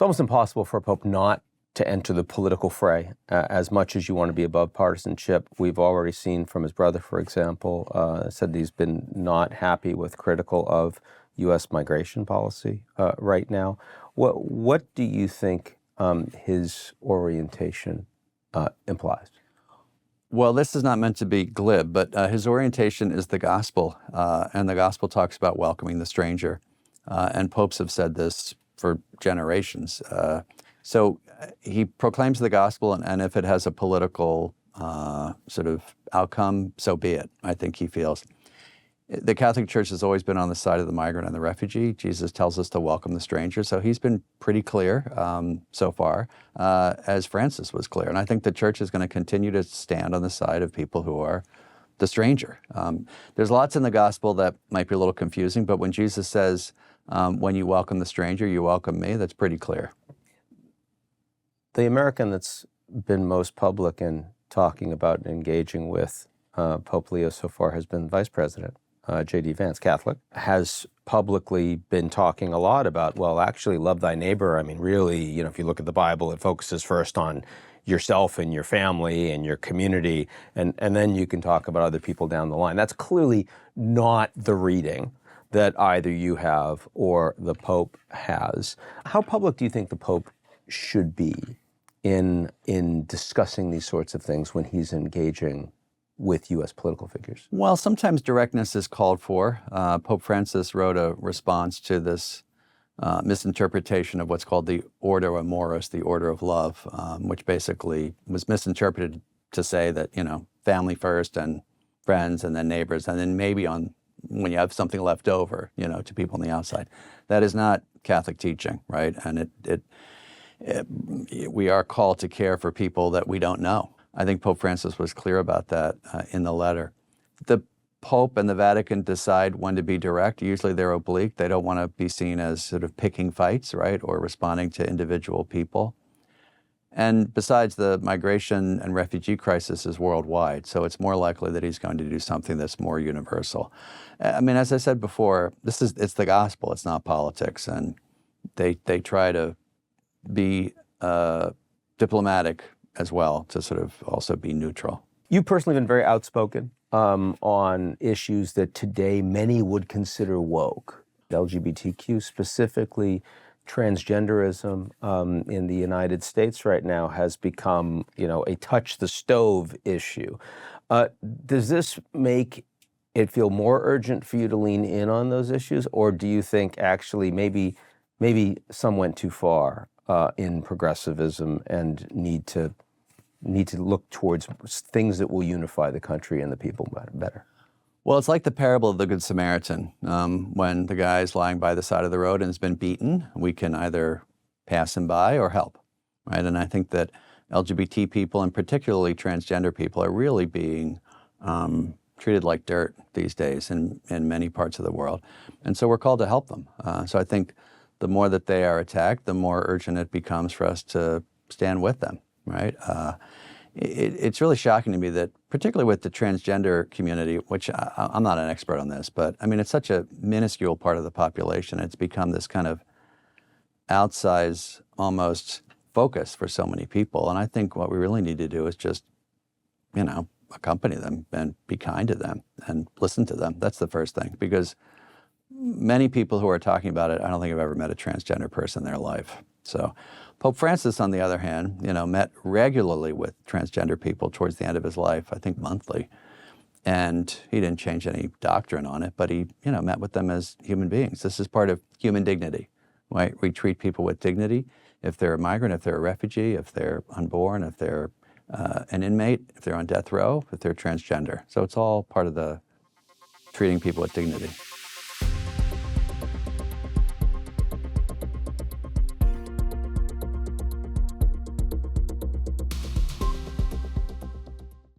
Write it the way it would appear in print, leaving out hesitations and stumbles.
almost impossible for a pope not to enter the political fray as much as you want to be above partisanship. We've already seen from his brother, for example, said he's been not happy with critical of U.S. migration policy right now. What do you think his orientation implies? Well, this is not meant to be glib, but his orientation is the gospel, and the gospel talks about welcoming the stranger. And popes have said this for generations. So he proclaims the gospel, and if it has a political sort of outcome, so be it, I think he feels. The Catholic Church has always been on the side of the migrant and the refugee. Jesus tells us to welcome the stranger. So he's been pretty clear so far, as Francis was clear. And I think the Church is going to continue to stand on the side of people who are the stranger. There's lots in the gospel that might be a little confusing, but when Jesus says, when you welcome the stranger, you welcome me, that's pretty clear. The American that's been most public in talking about and engaging with Pope Leo so far has been Vice President JD Vance, Catholic, has publicly been talking a lot about, well, actually, love thy neighbor. I mean, really, if you look at the Bible, it focuses first on yourself and your family and your community, and then you can talk about other people down the line. That's clearly not the reading that either you have or the Pope has. How public do you think the Pope should be in discussing these sorts of things when he's engaging with U.S. political figures? Well, sometimes directness is called for. Pope Francis wrote a response to this misinterpretation of what's called the Ordo Amoris, the order of love, which basically was misinterpreted to say that, family first and friends and then neighbors, and then maybe when you have something left over, to people on the outside. That is not Catholic teaching, right? And we are called to care for people that we don't know. I think Pope Francis was clear about that in the letter. The Pope and the Vatican decide when to be direct. Usually they're oblique. They don't want to be seen as sort of picking fights, right, or responding to individual people. And besides, the migration and refugee crisis is worldwide, so it's more likely that he's going to do something that's more universal. I mean, as I said before, it's the gospel, it's not politics, and they try to be diplomatic as well, to sort of also be neutral. You've personally been very outspoken on issues that today many would consider woke. LGBTQ, specifically transgenderism in the United States right now has become, a touch the stove issue. Does this make it feel more urgent for you to lean in on those issues, or do you think actually maybe some went too far in progressivism and need to look towards things that will unify the country and the people better? Well, it's like the parable of the Good Samaritan. When the guy is lying by the side of the road and has been beaten, we can either pass him by or help, right? And I think that LGBT people, and particularly transgender people, are really being treated like dirt these days in many parts of the world. And so we're called to help them. So I think the more that they are attacked, the more urgent it becomes for us to stand with them, right? It's really shocking to me that, particularly with the transgender community, which I'm not an expert on this, but I mean, it's such a minuscule part of the population. It's become this kind of outsized, almost focus for so many people. And I think what we really need to do is just, accompany them and be kind to them and listen to them. That's the first thing, because many people who are talking about it, I don't think have ever met a transgender person in their life. So Pope Francis, on the other hand, met regularly with transgender people towards the end of his life, I think monthly. And he didn't change any doctrine on it, but he, met with them as human beings. This is part of human dignity, right? We treat people with dignity. If they're a migrant, if they're a refugee, if they're unborn, if they're an inmate, if they're on death row, if they're transgender. So it's all part of the treating people with dignity.